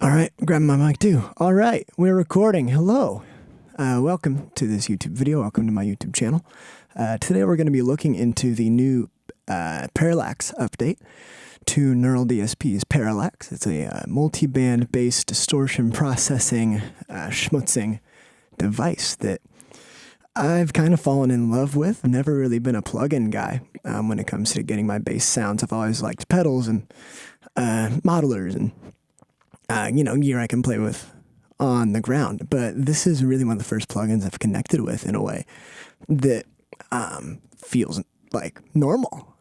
All right, grabbing my mic too. All right, we're recording. Hello. Welcome to this YouTube video. Welcome to my YouTube channel. Today we're going to be looking into the new Parallax update to NeuralDSP's Parallax. It's a multi-band based distortion processing schmutzing device that I've kind of fallen in love with. I've never really been a plugin guy when it comes to getting my bass sounds. I've always liked pedals and modelers and gear I can play with on the ground. But this is really one of the first plugins I've connected with in a way that feels like normal.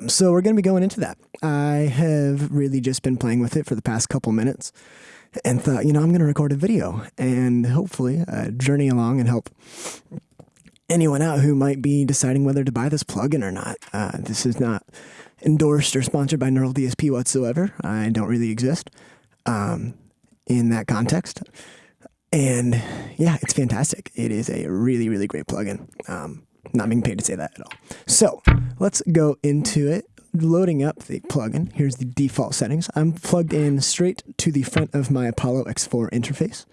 So we're going to be going into that. I have really just been playing with it for the past couple minutes and thought, I'm going to record a video and hopefully journey along and help anyone out who might be deciding whether to buy this plugin or not. This is not endorsed or sponsored by NeuralDSP whatsoever. I don't really exist in that context. And yeah, it's fantastic. It is a really, really great plugin. Not being paid to say that at all. So let's go into it. Loading up the plugin. Here's the default settings. I'm plugged in straight to the front of my Apollo X4 interface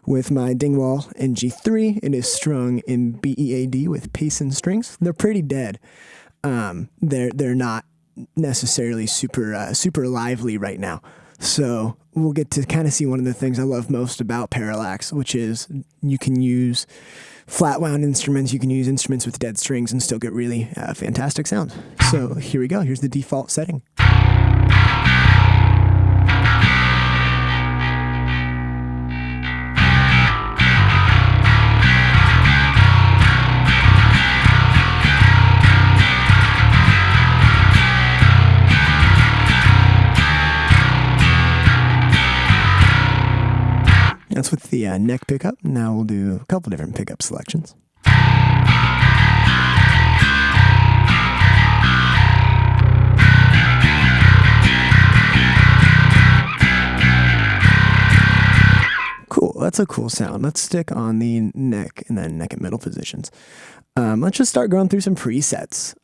with my Dingwall NG3. It is strung in BEAD with Payson strings. They're pretty dead. They're not necessarily super lively right now. So we'll get to kind of see one of the things I love most about Parallax, which is you can use flat wound instruments, you can use instruments with dead strings and still get really fantastic sounds. So here we go. Here's the default setting. That's with the neck pickup. Now we'll do a couple different pickup selections. Cool, that's a cool sound. Let's stick on the neck and then neck and middle positions. Let's just start going through some presets.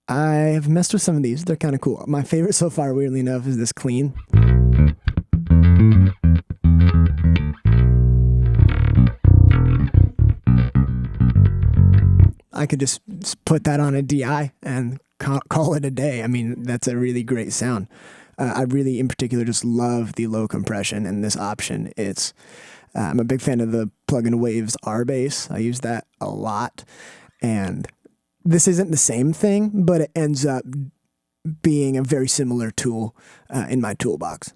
I've messed with some of these. They're kind of cool. My favorite so far, weirdly enough, is this clean. I could just put that on a DI and call it a day. I mean, that's a really great sound. I really, in particular, just love the low compression and this option. I'm a big fan of the plugin Waves R bass. I use that a lot. And this isn't the same thing, but it ends up being a very similar tool in my toolbox.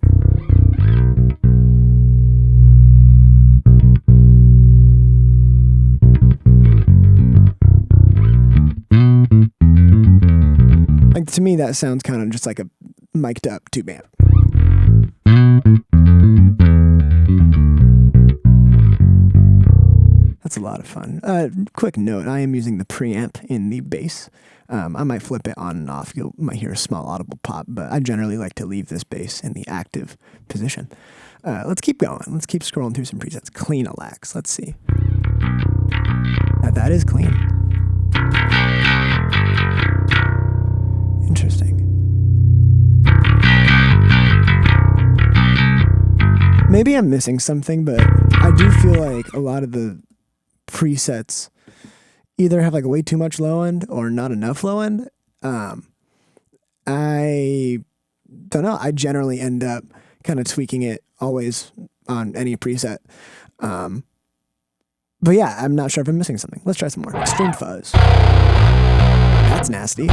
Like, to me, that sounds kind of just like a mic'd up tube amp. That's a lot of fun. Quick note, I am using the preamp in the bass. I might flip it on and off. You might hear a small audible pop, but I generally like to leave this bass in the active position. Let's keep going. Let's keep scrolling through some presets. Clean-a-lax. Let's see. That is clean. Interesting. Maybe I'm missing something, but I do feel like a lot of the presets either have like way too much low end or not enough low end. I don't know. I generally end up kind of tweaking it always on any preset. But yeah, I'm not sure if I'm missing something. Let's try some more. Extreme fuzz. That's nasty.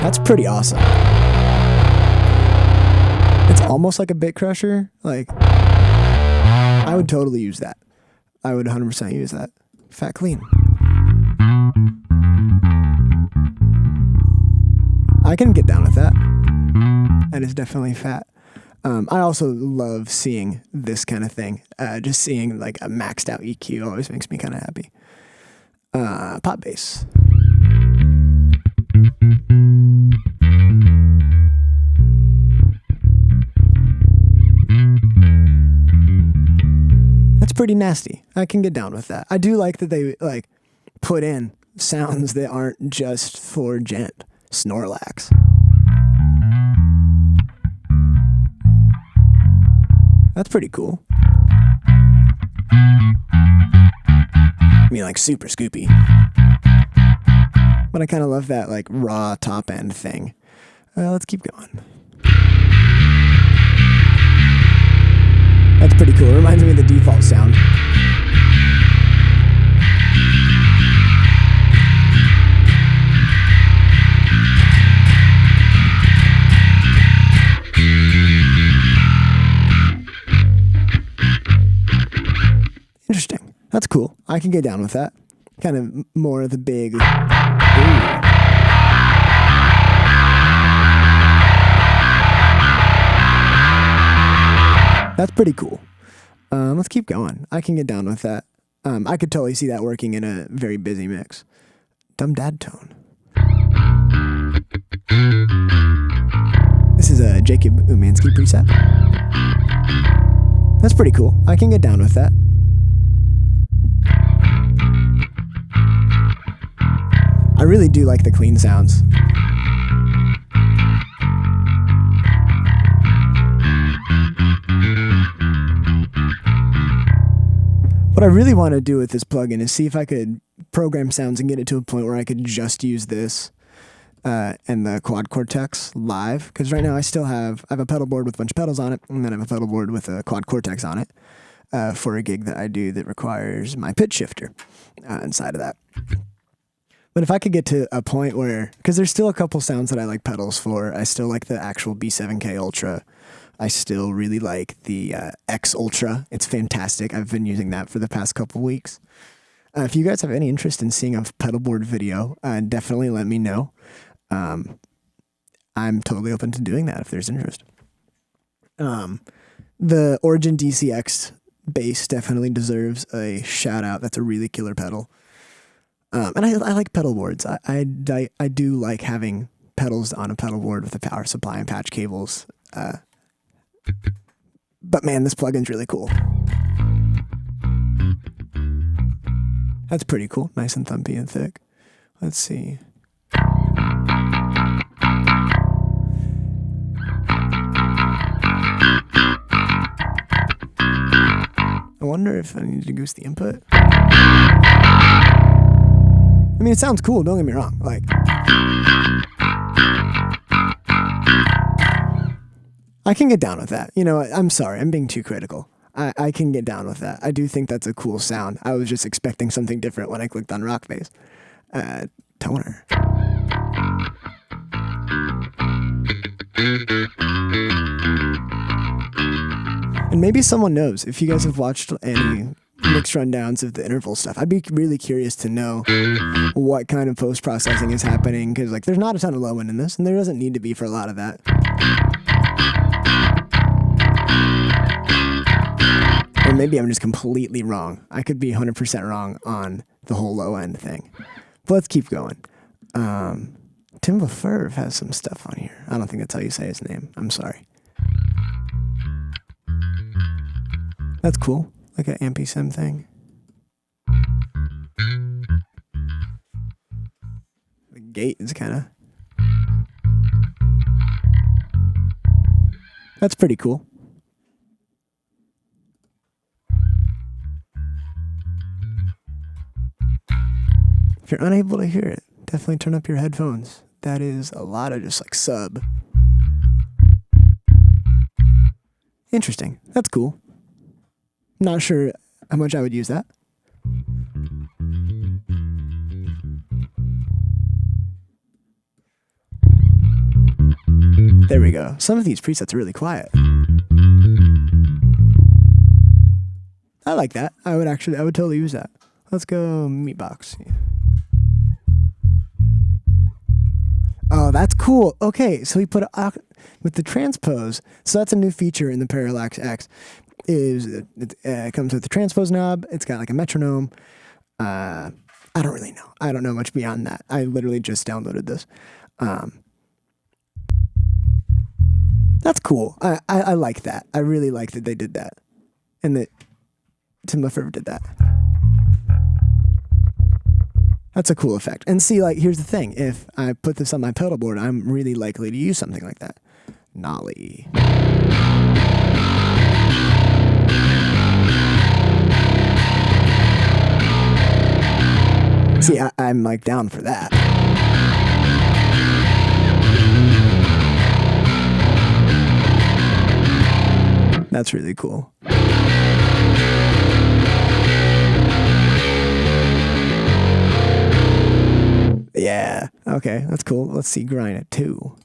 That's pretty awesome. It's almost like a bit crusher. Like, I would totally use that. I would 100% use that. Fat clean. I can get down with that. That is definitely fat. I also love seeing this kind of thing. Just seeing like a maxed out EQ always makes me kind of happy. Pop bass. pretty nasty. I can get down with that. I do like that they like put in sounds that aren't just for gent. Snorlax. That's pretty cool. I mean, like super scoopy. But I kind of love that like raw top end thing. Let's keep going. That's pretty cool. It reminds me of the default sound. Interesting. That's cool. I can get down with that. Kind of more of the big... Ooh. That's pretty cool. Let's keep going. I can get down with that. I could totally see that working in a very busy mix. Dumb dad tone. This is a Jacob Umansky preset. That's pretty cool. I can get down with that. I really do like the clean sounds. What I really want to do with this plugin is see if I could program sounds and get it to a point where I could just use this and the quad cortex live. Because right now I have a pedal board with a bunch of pedals on it, and then I have a pedal board with a quad cortex on it for a gig that I do that requires my pitch shifter inside of that. But if I could get to a point where, because there's still a couple sounds that I like pedals for. I still like the actual B7K Ultra. I still really like the X Ultra. It's fantastic. I've been using that for the past couple weeks. If you guys have any interest in seeing a pedal board video, definitely let me know. I'm totally open to doing that if there's interest. The Origin DCX bass definitely deserves a shout out. That's a really killer pedal. And I like pedal boards. I do like having pedals on a pedal board with a power supply and patch cables. But man, this plugin's really cool. That's pretty cool. Nice and thumpy and thick. Let's see. I wonder if I need to goose the input. I mean, it sounds cool, don't get me wrong. Like, I can get down with that. You know, I'm sorry, I'm being too critical. I can get down with that. I do think that's a cool sound. I was just expecting something different when I clicked on rock bass. Toner. And maybe someone knows. If you guys have watched any mixed rundowns of the interval stuff, I'd be really curious to know what kind of post-processing is happening, because like there's not a ton of low end in this, and there doesn't need to be for a lot of that. Or maybe I'm just completely wrong. I could be 100% wrong on the whole low end thing. But let's keep going. Tim LaFerve has some stuff on here. I don't think that's how you say his name. I'm sorry. That's cool. Like an ampy-sim thing. The gate is kind of... That's pretty cool. If you're unable to hear it, definitely turn up your headphones. That is a lot of just like sub. Interesting. That's cool. Not sure how much I would use that. There we go. Some of these presets are really quiet. I like that. I would totally use that. Let's go Meatbox. Oh, that's cool. Okay, so we put with the transpose. So that's a new feature in the Parallax X. It comes with the transpose knob. It's got like a metronome. I don't really know. I don't know much beyond that. I literally just downloaded this. That's cool. I like that. I really like that they did that. And that Tim LaFerve did that. That's a cool effect. And see, like, here's the thing. If I put this on my pedal board, I'm really likely to use something like that. Nolly. See, I'm like down for that. That's really cool. Yeah, okay, that's cool. Let's see, grind it too.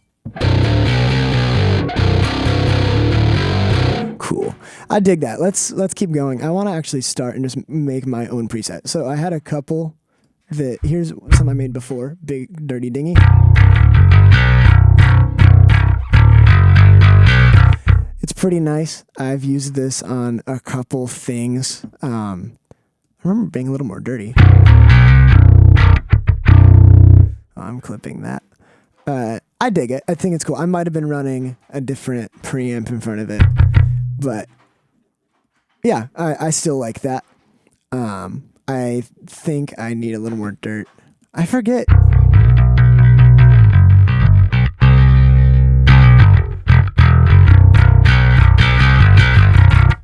Cool. I dig that. Let's keep going. I want to actually start and just make my own preset. So I had a couple that, here's some I made before, Big Dirty Dinghy. It's pretty nice. I've used this on a couple things. I remember being a little more dirty. I'm clipping that. I dig it. I think it's cool. I might have been running a different preamp in front of it, but yeah, I still like that. I think I need a little more dirt. I forget.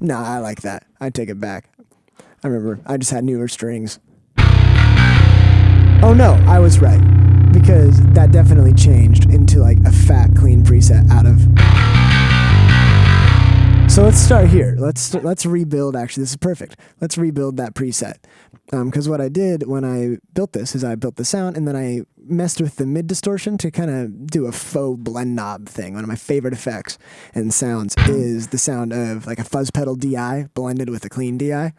Nah, I like that. I take it back. I remember I just had newer strings. Oh no, I was right. Because that definitely changed into like a fat, clean preset out of... So let's start here. Let's rebuild, actually, this is perfect. Let's rebuild that preset. Because what I did when I built this is I built the sound and then I messed with the mid distortion to kind of do a faux blend knob thing. One of my favorite effects and sounds is the sound of like a fuzz pedal DI blended with a clean DI.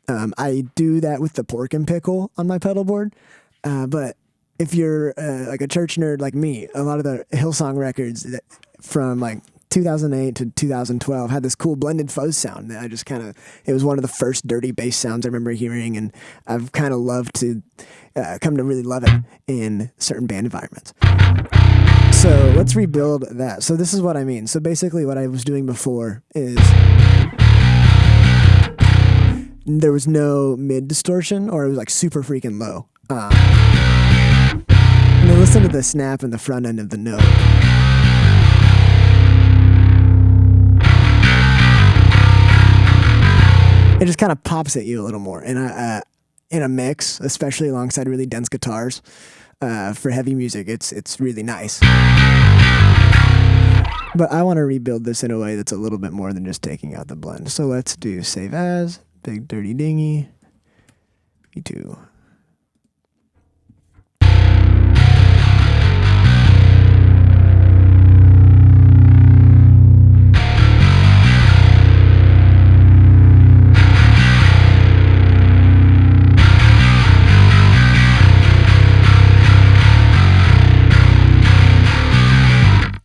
I do that with the pork and pickle on my pedal board, but if you're like a church nerd like me, a lot of the Hillsong records from like 2008 to 2012 had this cool blended fuzz sound that I just kind of, it was one of the first dirty bass sounds I remember hearing, and I've kind of loved to, come to really love it in certain band environments. So let's rebuild that. So this is what I mean. So basically what I was doing before is there was no mid distortion, or it was like super freaking low. And then listen to the snap in the front end of the note. It just kind of pops at you a little more. And in a mix, especially alongside really dense guitars, for heavy music, it's really nice. But I want to rebuild this in a way that's a little bit more than just taking out the blend. So let's do save as, Big Dirty Dinghy, E2.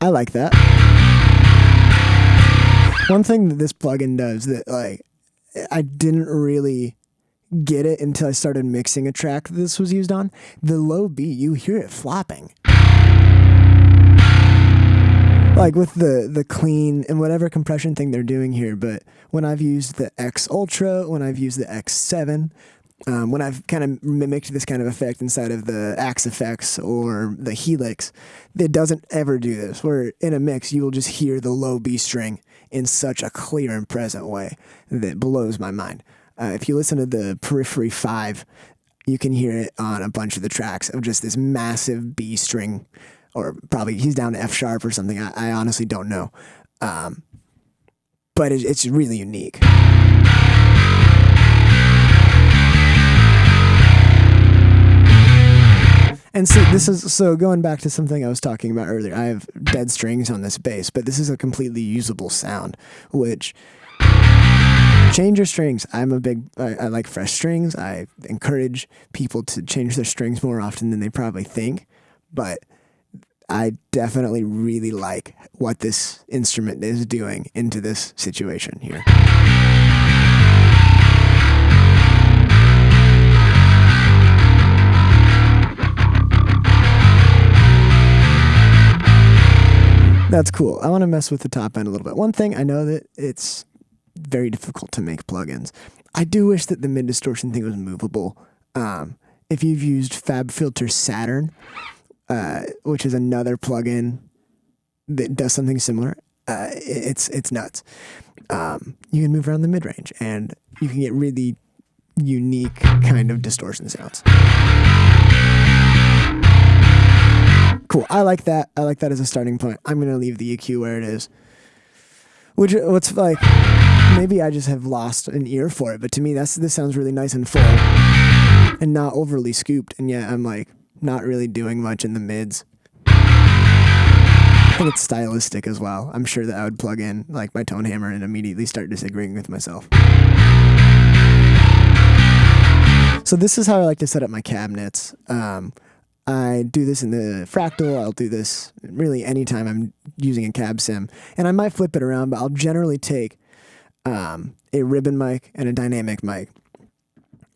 I like that. One thing that this plugin does that, like, I didn't really get it until I started mixing a track that this was used on. The low B, you hear it flopping. Like with the clean and whatever compression thing they're doing here, but when I've used the X Ultra, when I've used the X7, when I've kind of mimicked this kind of effect inside of the Axe effects or the Helix, it doesn't ever do this, where in a mix you will just hear the low B string in such a clear and present way that blows my mind. If you listen to the Periphery 5, you can hear it on a bunch of the tracks of just this massive B string, or probably he's down to F sharp or something. I honestly don't know. But it's really unique. And see, this is, so going back to something I was talking about earlier, I have dead strings on this bass, but this is a completely usable sound, which, change your strings. I like fresh strings. I encourage people to change their strings more often than they probably think, but I definitely really like what this instrument is doing into this situation here. That's cool. I want to mess with the top end a little bit. One thing, I know that it's very difficult to make plugins. I do wish that the mid distortion thing was movable. If you've used FabFilter Saturn, which is another plugin that does something similar, it's nuts. You can move around the mid range, and you can get really unique kind of distortion sounds. Cool. I like that. I like that as a starting point. I'm gonna leave the EQ where it is. What's like, maybe I just have lost an ear for it, but to me, this sounds really nice and full, and not overly scooped, and yet I'm like not really doing much in the mids. I think it's stylistic as well. I'm sure that I would plug in like my tone hammer and immediately start disagreeing with myself. So this is how I like to set up my cabinets. I do this in the Fractal. I'll do this really anytime I'm using a cab sim. And I might flip it around, but I'll generally take a ribbon mic and a dynamic mic.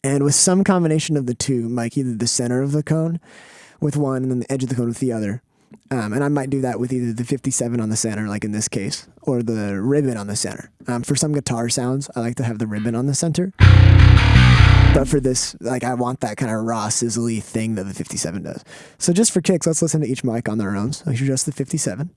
And with some combination of the two, mic either the center of the cone with one and then the edge of the cone with the other. And I might do that with either the 57 on the center, like in this case, or the ribbon on the center. For some guitar sounds, I like to have the ribbon on the center. But for this, like, I want that kind of raw, sizzly thing that the 57 does. So just for kicks, let's listen to each mic on their own. So here's just the 57.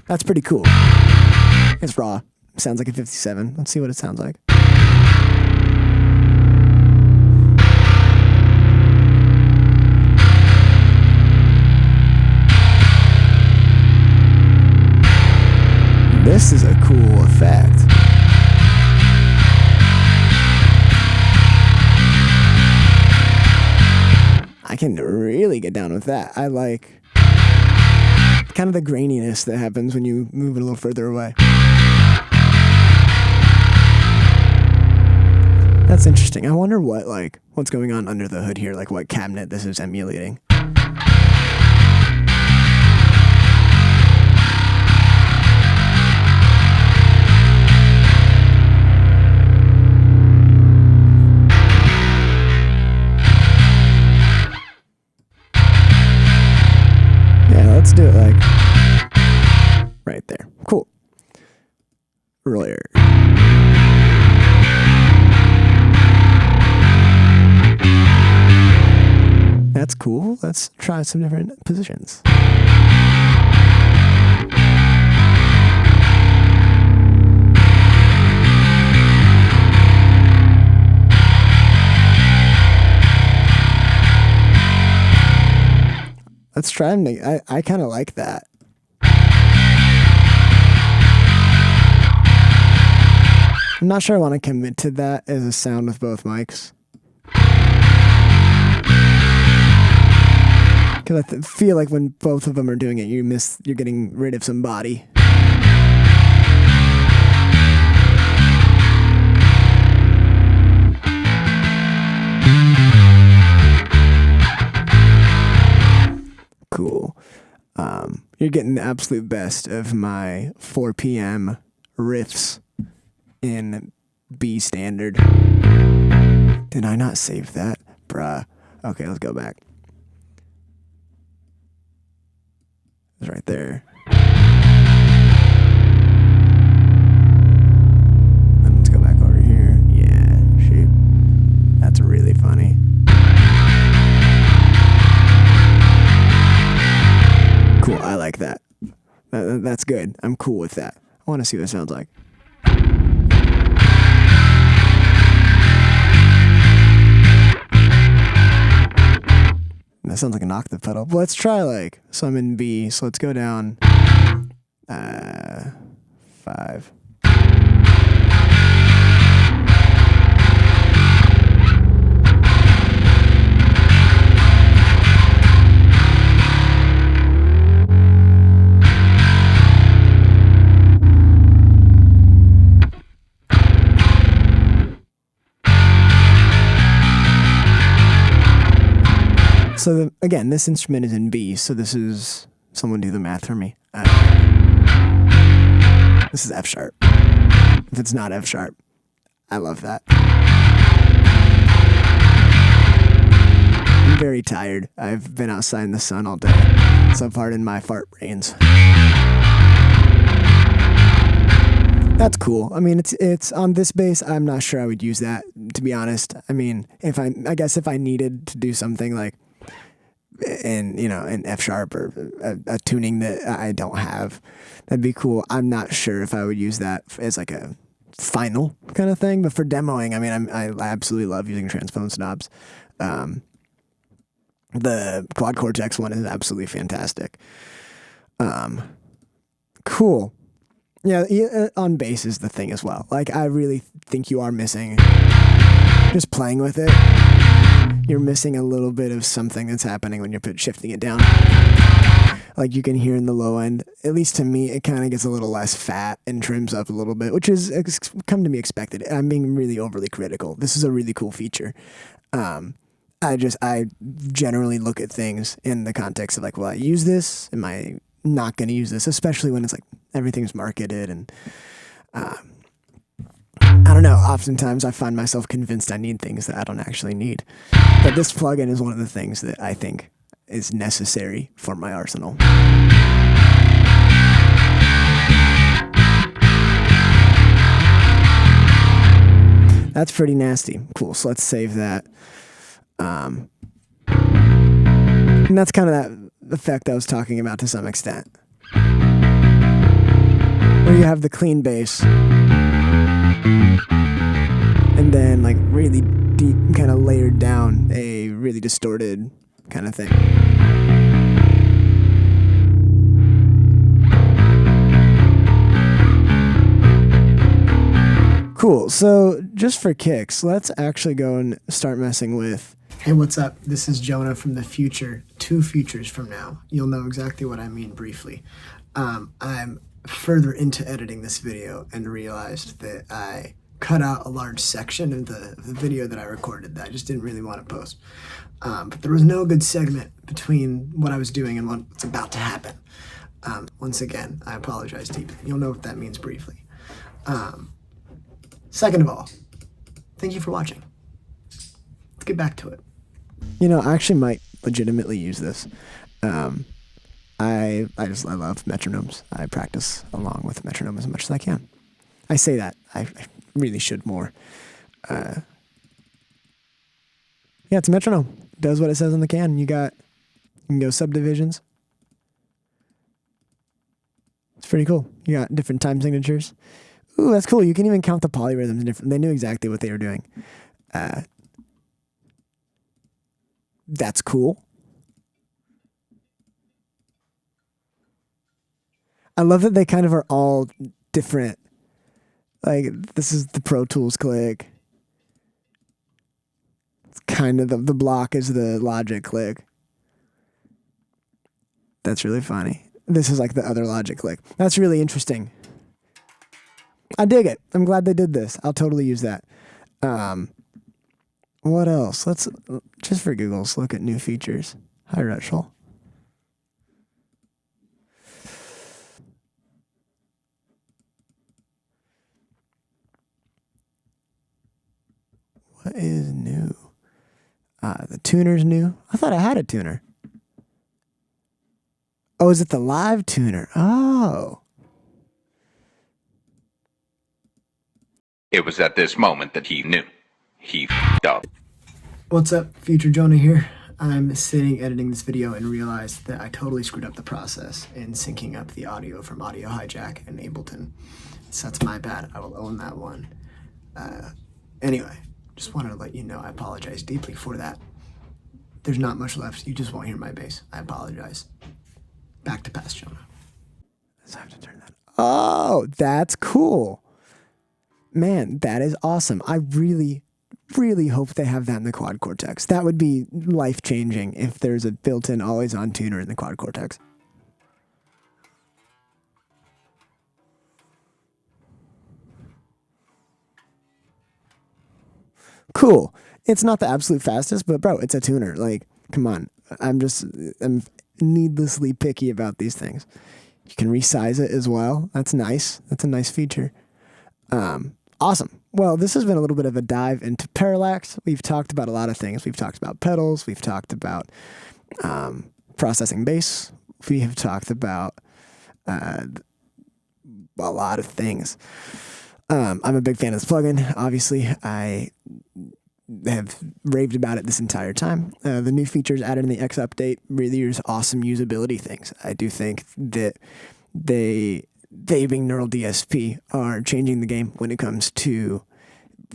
That's pretty cool. It's raw. Sounds like a 57. Let's see what it sounds like. This is a cool effect. I can really get down with that. I like kind of the graininess that happens when you move it a little further away. That's interesting. I wonder what's going on under the hood here, like what cabinet this is emulating. Let's do it like right there. Cool. Earlier. That's cool. Let's try some different positions. Let's try and make, I kind of like that. I'm not sure I want to commit to that as a sound with both mics. Because I feel like when both of them are doing it, you're getting rid of some body. Cool. You're getting the absolute best of my 4 p.m. riffs in B standard. Did I not save that? Bruh. Okay, let's go back. It's right there. And let's go back over here. Yeah, shoot. That's really funny. Cool, I like that. That's good. I'm cool with that. I want to see what it sounds like. That sounds like an octave pedal. But let's try so I'm in B, so let's go down 5. So again, this instrument is in B, so this is, someone do the math for me. This is F sharp. If it's not F sharp, I love that. I'm very very tired. I've been outside in the sun all day, so pardon my fart brains. That's cool. I mean, it's on this bass. I'm not sure I would use that, to be honest. I mean, I guess if I needed to do something like in F sharp or a tuning that I don't have, that'd be cool. I'm not sure if I would use that as like a final kind of thing, but for demoing, I mean, I absolutely love using transphone knobs. The Quad Cortex one is absolutely fantastic. Cool. Yeah, on bass is the thing as well. Like, I really think you are missing, just playing with it, you're missing a little bit of something that's happening when you're shifting it down. Like, you can hear in the low end, at least to me, it kind of gets a little less fat and trims up a little bit, which is come to be expected. I'm being really overly critical. This is a really cool feature. I generally look at things in the context of like, will I use this? Am I not going to use this? Especially when it's like everything's marketed, and I don't know. Oftentimes I find myself convinced I need things that I don't actually need. But this plugin is one of the things that I think is necessary for my arsenal. That's pretty nasty. Cool. So let's save that. And that's kind of that effect I was talking about to some extent, where you have the clean bass and then like really deep, kind of layered down, a really distorted kind of thing. Cool. So just for kicks, let's actually go and start messing with. Hey, what's up? This is Jonah from the future. 2 futures from now. You'll know exactly what I mean briefly. I'm further into editing this video and realized that I cut out a large section of the video that I recorded that I just didn't really want to post. But there was no good segment between what I was doing and what's about to happen. Once again, I apologize deeply. You'll know what that means briefly. Second of all, thank you for watching. Let's get back to it. You know, I actually might legitimately use this. I love metronomes. I practice along with metronome as much as I can. I say that. I really should more. Yeah, it's a metronome. It does what it says on the can. You can go subdivisions. It's pretty cool. You got different time signatures. Ooh, that's cool. You can even count the polyrhythms different. They knew exactly what they were doing. That's cool. I love that they kind of are all different. Like, this is the Pro Tools click. It's kind of the block is the Logic click. That's really funny. This is like the other Logic click. That's really interesting. I dig it. I'm glad they did this. I'll totally use that. What else? Let's, just for giggles, look at new features. Hi, Rachel. What is new? The tuner's new. I thought I had a tuner. Oh, is it the live tuner? Oh. It was at this moment that he knew. He f***ed up. What's up? Future Jonah here. I'm sitting editing this video and realized that I totally screwed up the process in syncing up the audio from Audio Hijack and Ableton. So that's my bad. I will own that one. Anyway, just wanted to let you know I apologize deeply for that. There's not much left. You just won't hear my bass. I apologize. Back to past Jonah. I have to turn that. Oh, that's cool. Man, that is awesome. I really, really hope they have that in the Quad Cortex. That would be life-changing if there's a built-in always-on tuner in the Quad Cortex. Cool. It's not the absolute fastest, but bro, it's a tuner. Like, come on. I'm needlessly picky about these things. You can resize it as well. That's nice. That's a nice feature. Awesome. Well, this has been a little bit of a dive into Parallax. We've talked about a lot of things. We've talked about pedals. We've talked about processing bass. We have talked about a lot of things. I'm a big fan of this plugin. Obviously, I have raved about it this entire time. The new features added in the X update really is awesome usability things. I do think that they being NeuralDSP are changing the game when it comes to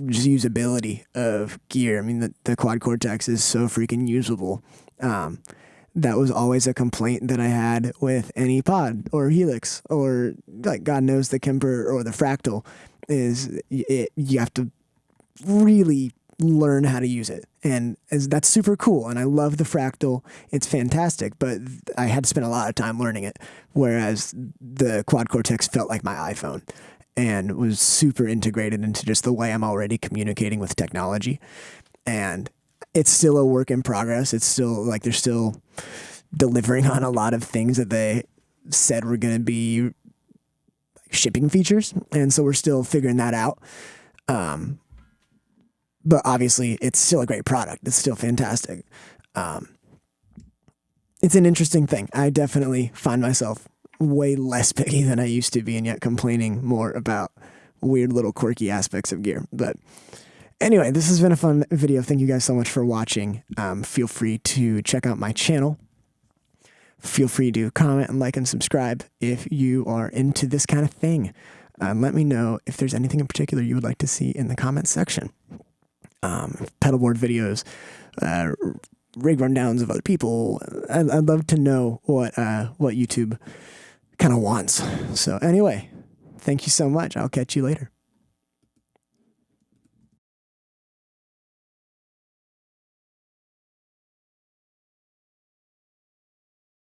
just usability of gear. I mean, the Quad Cortex is so freaking usable. That was always a complaint that I had with any pod or Helix or like God knows the Kemper or the Fractal is you have to really learn how to use it. And that's super cool. And I love the Fractal. It's fantastic, but I had to spend a lot of time learning it. Whereas the Quad Cortex felt like my iPhone and was super integrated into just the way I'm already communicating with technology. And it's still a work in progress. It's still like they're still delivering on a lot of things that they said were going to be shipping features. And so we're still figuring that out. But obviously, it's still a great product. It's still fantastic. It's an interesting thing. I definitely find myself way less picky than I used to be, and yet complaining more about weird little quirky aspects of gear. But anyway, this has been a fun video. Thank you guys so much for watching. Feel free to check out my channel. Feel free to comment and like and subscribe if you are into this kind of thing. Let me know if there's anything in particular you would like to see in the comments section. Pedalboard videos, rig rundowns of other people. I'd love to know what YouTube kind of wants. So anyway, thank you so much. I'll catch you later.